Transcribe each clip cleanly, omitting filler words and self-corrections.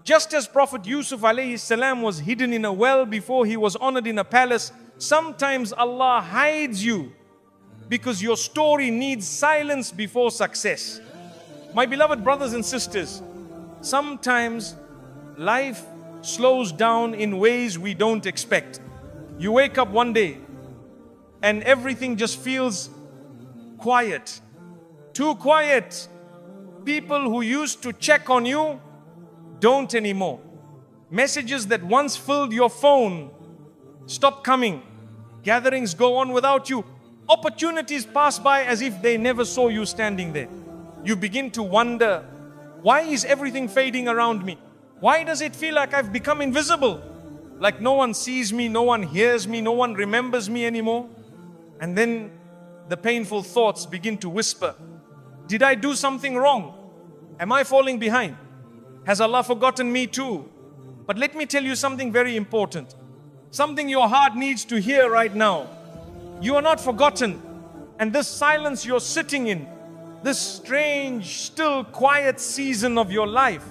Just as Prophet Yusuf alayhi salam was hidden in a well before he was honored in a palace, sometimes Allah hides you because your story needs silence before success. My beloved brothers and sisters, sometimes life slows down in ways we don't expect. You wake up one day and everything just feels quiet. Too quiet. People who used to check on you don't anymore. Messages that once filled your phone stop coming. Gatherings go on without you. Opportunities pass by as if they never saw you standing there. You begin to wonder, why is everything fading around me? Why does it feel like I've become invisible? Like no one sees me, no one hears me, no one remembers me anymore? And then the painful thoughts begin to whisper, did I do something wrong? Am I falling behind? Has Allah forgotten me too? But let me tell you something very important. Something your heart needs to hear right now. You are not forgotten. And this silence you're sitting in, this strange, still, quiet season of your life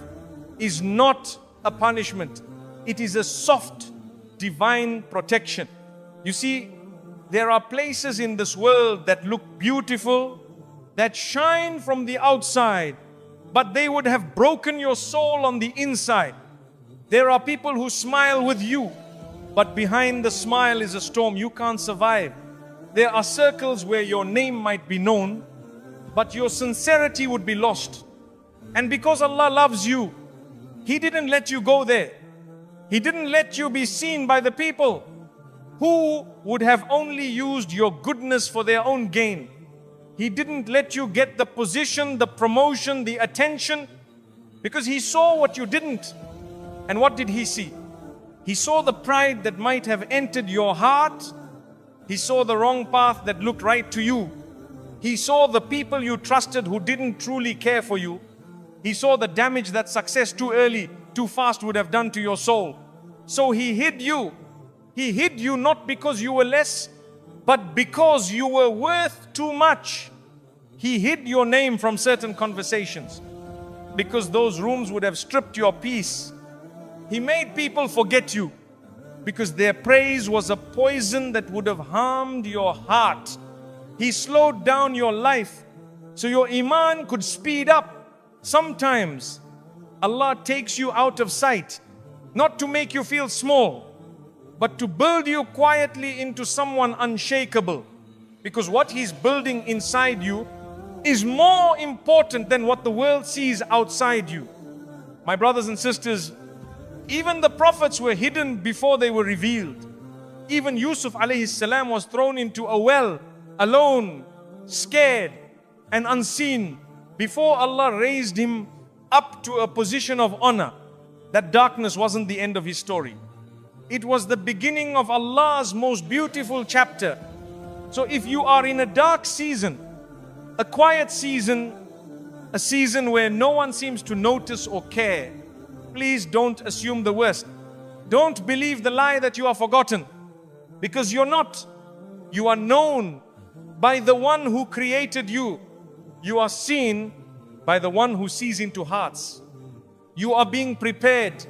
is not a punishment. It is a soft, divine protection. You see, there are places in this world that look beautiful, that shine from the outside, but they would have broken your soul on the inside. There are people who smile with you, but behind the smile is a storm you can't survive. There are circles where your name might be known, but your sincerity would be lost. And because Allah loves you, He didn't let you go there. He didn't let you be seen by the people who would have only used your goodness for their own gain. He didn't let you get the position, the promotion, the attention, because He saw what you didn't. And what did He see? He saw the pride that might have entered your heart. He saw the wrong path that looked right to you. He saw the people you trusted who didn't truly care for you. He saw the damage that success too early, too fast would have done to your soul. So He hid you. He hid you not because you were less, but because you were worth too much. He hid your name from certain conversations because those rooms would have stripped your peace. He made people forget you because their praise was a poison that would have harmed your heart. He slowed down your life so your iman could speed up. Sometimes Allah takes you out of sight, not to make you feel small, but to build you quietly into someone unshakable. Because what He's building inside you is more important than what the world sees outside you. My brothers and sisters, even the prophets were hidden before they were revealed. Even Yusuf alayhi salam was thrown into a well, alone, scared and unseen, before Allah raised him up to a position of honor. That darkness wasn't the end of his story. It was the beginning of Allah's most beautiful chapter. So if you are in a dark season, a quiet season, a season where no one seems to notice or care, please don't assume the worst. Don't believe the lie that you are forgotten, because you're not. You are known by the one who created you. You are seen by the one who sees into hearts. You are being prepared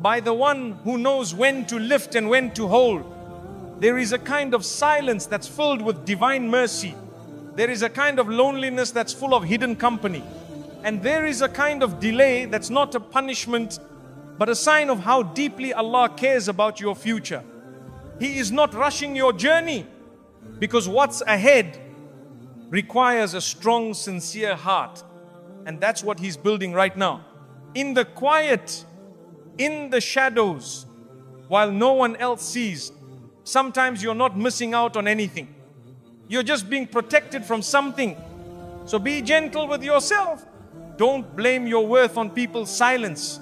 by the one who knows when to lift and when to hold. There is a kind of silence that's filled with divine mercy. There is a kind of loneliness that's full of hidden company. And there is a kind of delay that's not a punishment, but a sign of how deeply Allah cares about your future. He is not rushing your journey, because what's ahead requires a strong, sincere heart. And that's what He's building right now. In the quiet, in the shadows, while no one else sees. Sometimes you're not missing out on anything. You're just being protected from something. So be gentle with yourself. Don't blame your worth on people's silence.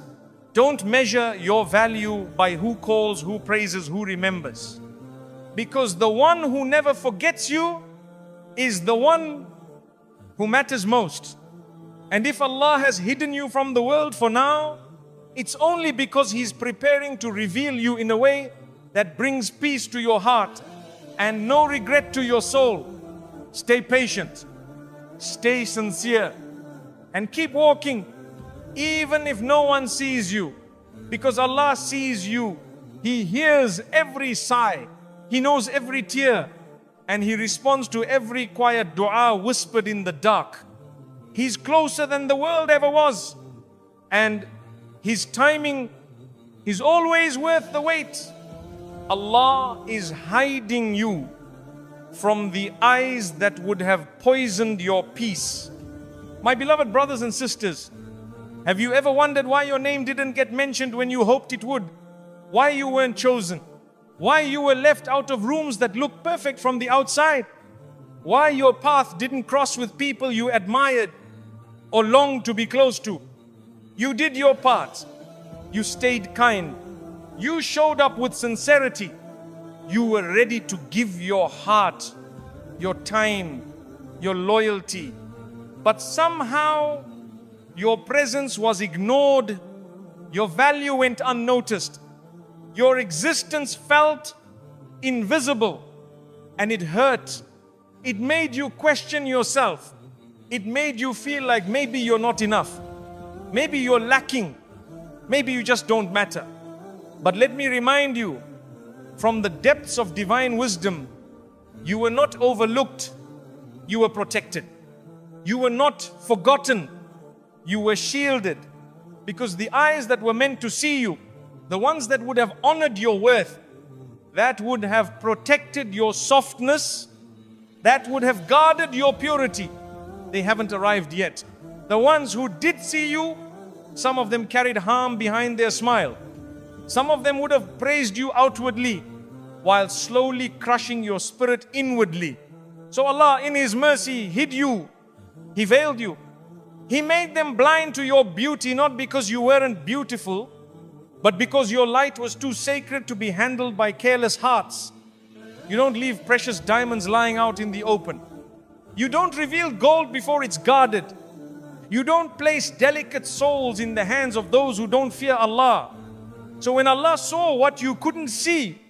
Don't measure your value by who calls, who praises, who remembers. Because the one who never forgets you is the one who matters most. And if Allah has hidden you from the world for now, it's only because He's preparing to reveal you in a way that brings peace to your heart and no regret to your soul. Stay patient, stay sincere, and keep walking. even if no one sees you, because Allah sees you. He hears every sigh, He knows every tear, and He responds to every quiet dua whispered in the dark. He's closer than the world ever was, and His timing is always worth the wait. Allah is hiding you from the eyes that would have poisoned your peace. My beloved brothers and sisters, have you ever wondered why your name didn't get mentioned when you hoped it would? Why you weren't chosen? Why you were left out of rooms that looked perfect from the outside? Why your path didn't cross with people you admired or longed to be close to? You did your part. You stayed kind. You showed up with sincerity. You were ready to give your heart, your time, your loyalty. But somehow your presence was ignored. Your value went unnoticed. Your existence felt invisible, and it hurt. It made you question yourself. It made you feel like maybe you're not enough. Maybe you're lacking. Maybe you just don't matter. But let me remind you, from the depths of divine wisdom, you were not overlooked, you were protected. You were not forgotten, you were shielded. Because the eyes that were meant to see you, the ones that would have honored your worth, that would have protected your softness, that would have guarded your purity, they haven't arrived yet. The ones who did see you, some of them carried harm behind their smile. Some of them would have praised you outwardly while slowly crushing your spirit inwardly. So Allah in His mercy hid you. He veiled you. He made them blind to your beauty, not because you weren't beautiful, but because your light was too sacred to be handled by careless hearts. You don't leave precious diamonds lying out in the open. You don't reveal gold before it's guarded. You don't place delicate souls in the hands of those who don't fear Allah. So when Allah saw what you couldn't see,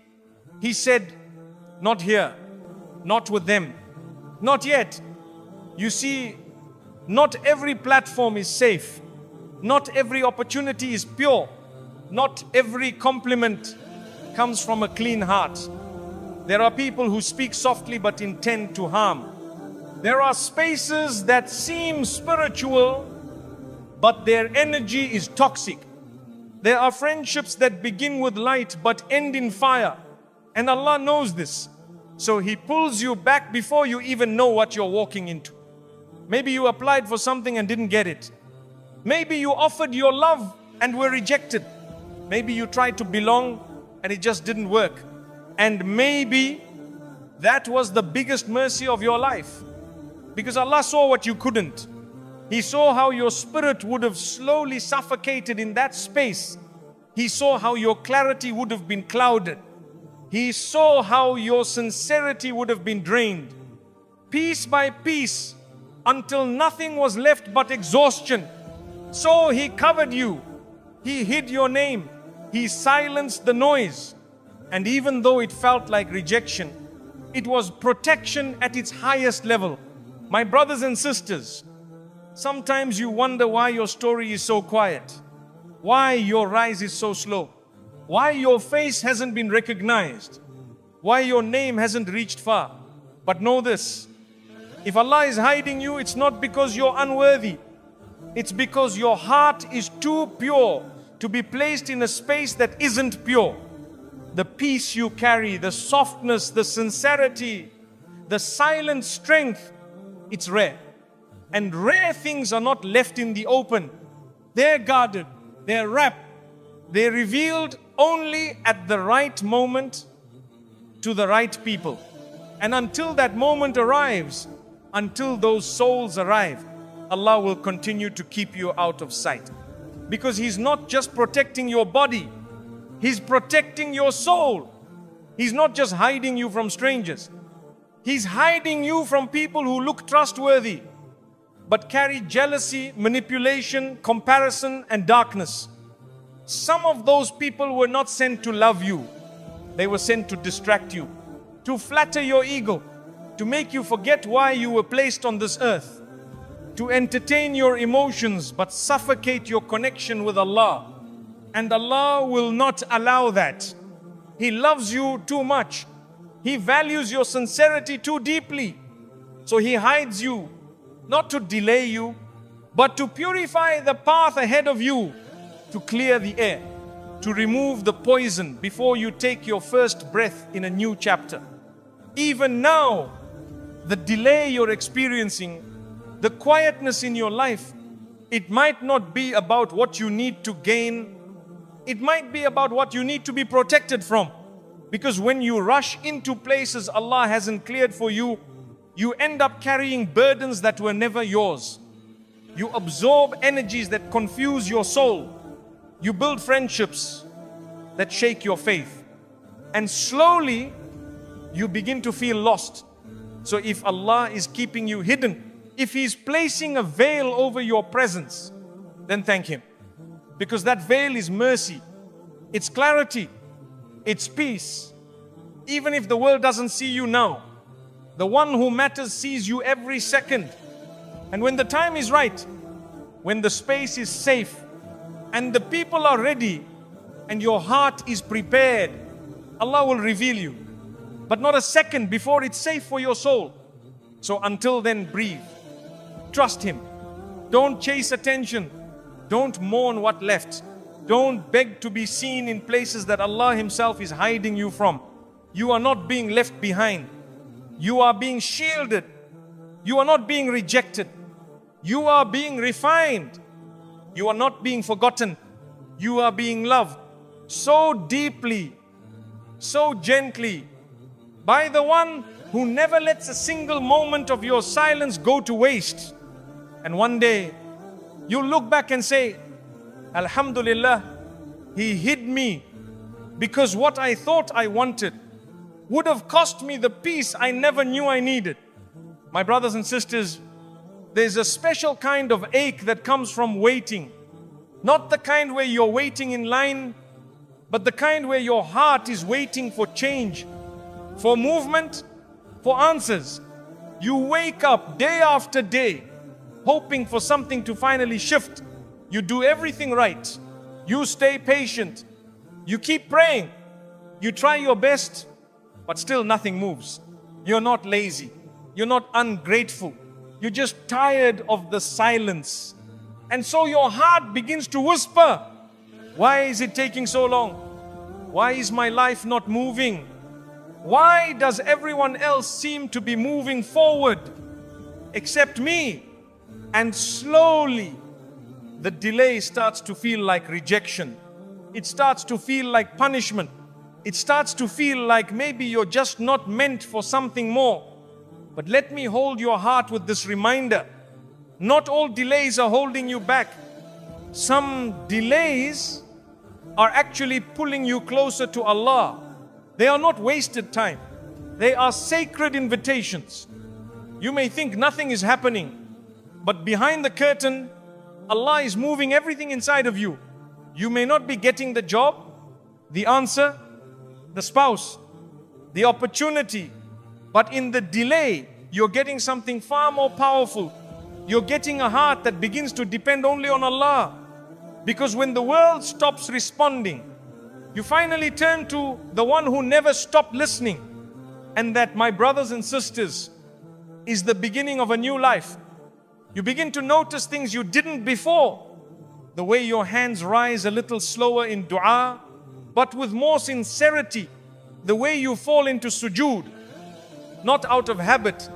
He said, not here, not with them, not yet. You see, not every platform is safe. Not every opportunity is pure. Not every compliment comes from a clean heart. There are people who speak softly but intend to harm. There are spaces that seem spiritual, but their energy is toxic. There are friendships that begin with light but end in fire. And Allah knows this. So He pulls you back before you even know what you're walking into. Maybe you applied for something and didn't get it. Maybe you offered your love and were rejected. Maybe you tried to belong and it just didn't work. And maybe that was the biggest mercy of your life. Because Allah saw what you couldn't. He saw how your spirit would have slowly suffocated in that space. He saw how your clarity would have been clouded. He saw how your sincerity would have been drained. Piece by piece, until nothing was left but exhaustion. So He covered you. He hid your name. He silenced the noise. And even though it felt like rejection, it was protection at its highest level. My brothers and sisters, sometimes you wonder why your story is so quiet, why your rise is so slow, why your face hasn't been recognized, why your name hasn't reached far. But know this, if Allah is hiding you, it's not because you're unworthy. It's because your heart is too pure to be placed in a space that isn't pure. The peace you carry, the softness, the sincerity, the silent strength, it's rare. And rare things are not left in the open. They're guarded, they're wrapped, they're revealed only at the right moment to the right people. And until that moment arrives, until those souls arrive, Allah will continue to keep you out of sight. Because He's not just protecting your body, He's protecting your soul. He's not just hiding you from strangers. He's hiding you from people who look trustworthy, but carry jealousy, manipulation, comparison, and darkness. Some of those people were not sent to love you. They were sent to distract you, to flatter your ego, to make you forget why you were placed on this earth. to entertain your emotions but suffocate your connection with Allah. And Allah will not allow that. He loves you too much. He values your sincerity too deeply. So He hides you, not to delay you, but to purify the path ahead of you, to clear the air, to remove the poison before you take your first breath in a new chapter. Even now, the delay you're experiencing, the quietness in your life, it might not be about what you need to gain. It might be about what you need to be protected from. Because when you rush into places Allah hasn't cleared for you, you end up carrying burdens that were never yours. You absorb energies that confuse your soul. You build friendships that shake your faith. And slowly, you begin to feel lost. So if Allah is keeping you hidden, if He's placing a veil over your presence, then thank Him. Because that veil is mercy, it's clarity, it's peace. Even if the world doesn't see you now, the one who matters sees you every second. And when the time is right, when the space is safe, and the people are ready, and your heart is prepared, Allah will reveal you. But not a second before it's safe for your soul. So until then, breathe. Trust Him. Don't chase attention. Don't mourn what left. Don't beg to be seen in places that Allah Himself is hiding you from. You are not being left behind. You are being shielded. You are not being rejected. You are being refined. You are not being forgotten. You are being loved so deeply, so gently, by the one who never lets a single moment of your silence go to waste. And one day, you'll look back and say, Alhamdulillah, He hid me because what I thought I wanted would have cost me the peace I never knew I needed. My brothers and sisters, there's a special kind of ache that comes from waiting. Not the kind where you're waiting in line, but the kind where your heart is waiting for change, for movement, for answers. You wake up day after day, hoping for something to finally shift. You do everything right. You stay patient. You keep praying. You try your best, but still nothing moves. You're not lazy. You're not ungrateful. You're just tired of the silence. And so your heart begins to whisper, why is it taking so long? Why is my life not moving? Why does everyone else seem to be moving forward except me? And slowly, the delay starts to feel like rejection. It starts to feel like punishment. It starts to feel like maybe you're just not meant for something more. But let me hold your heart with this reminder. Not all delays are holding you back. Some delays are actually pulling you closer to Allah. They are not wasted time. They are sacred invitations. You may think nothing is happening, but behind the curtain, Allah is moving everything inside of you. You may not be getting the job, the answer, the spouse, the opportunity, but in the delay, you're getting something far more powerful. You're getting a heart that begins to depend only on Allah. Because when the world stops responding, you finally turn to the one who never stopped listening. And that, my brothers and sisters, is the beginning of a new life. You begin to notice things you didn't before. The way your hands rise a little slower in dua, but with more sincerity. The way you fall into sujood, not out of habit,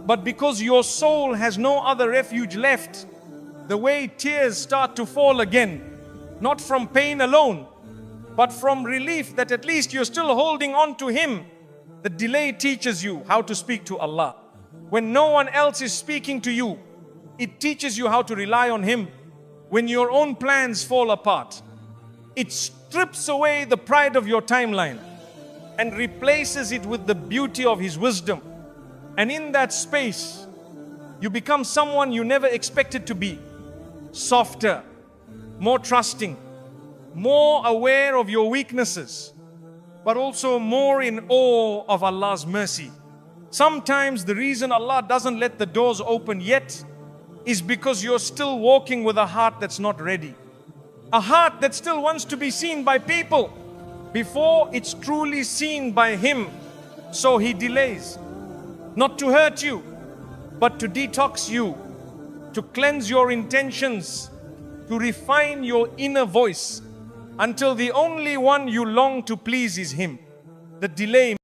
but because your soul has no other refuge left. The way tears start to fall again, not from pain alone, but from relief that at least you're still holding on to Him. The delay teaches you how to speak to Allah. When no one else is speaking to you, it teaches you how to rely on Him. When your own plans fall apart, it strips away the pride of your timeline and replaces it with the beauty of His wisdom. And in that space, you become someone you never expected to be. Softer, more trusting, more aware of your weaknesses, but also more in awe of Allah's mercy. Sometimes the reason Allah doesn't let the doors open yet is because you're still walking with a heart that's not ready. A heart that still wants to be seen by people before it's truly seen by Him. So He delays, not to hurt you, but to detox you, to cleanse your intentions, to refine your inner voice, until the only one you long to please is Him. The delay